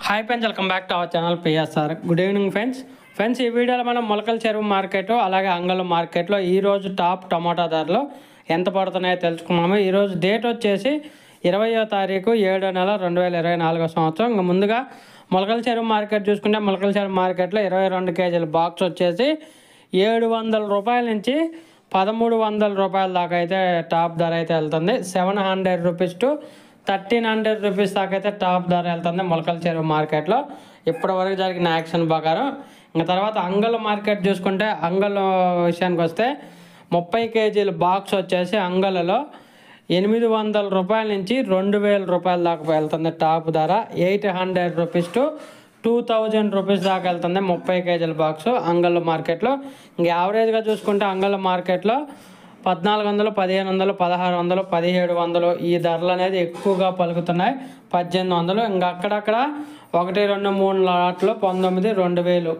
Hi friends, welcome back to our channel PSR. Good evening friends ఈ వీడియోలో మనం మొలకల చెరువు మార్కెట్ అలాగే అంగళం మార్కెట్లో ఈరోజు టాప్ టమాటా ధరలు ఎంత పడుతున్నాయో తెలుసుకున్నాము. ఈరోజు డేట్ వచ్చేసి 20వ తారీఖు 7వ నెల 2024 సంవత్సరం. ఇంకా ముందుగా మొలకల చెరువు మార్కెట్ చూసుకుంటే మొలకల చెరువు మార్కెట్లో 22 కేజీల బాక్స్ వచ్చేసి 700 రూపాయల నుంచి 1300 రూపాయల దాకా అయితే టాప్ ధర అయితే వెళ్తుంది. 700 రూపీస్ టు 1300 రూపీస్ దాకా అయితే టాప్ ధర వెళ్తుంది మొలకల చెరువు మార్కెట్లో ఇప్పటివరకు జరిగిన యాక్షన్ ప్రకారం. ఇంకా తర్వాత అంగళ మార్కెట్ చూసుకుంటే అంగళ విషయానికి వస్తే 30 కేజీల బాక్స్ వచ్చేసి అంగళలో 800 రూపాయల నుంచి 2000 రూపాయల దాకా వెళ్తుంది టాప్ ధర. 800 రూపీస్ టు 2000 రూపీస్ దాకా వెళ్తుంది 30 కేజీల బాక్స్ అంగళ మార్కెట్లో. ఇంక యావరేజ్గా చూసుకుంటే అంగళ మార్కెట్లో 1400, 1500, 1600, 1700 ఈ ధరలు అనేది ఎక్కువగా పలుకుతున్నాయి. 1800 ఇంకా అక్కడక్కడ 1, 2, 3 లాట్లు 19, 2000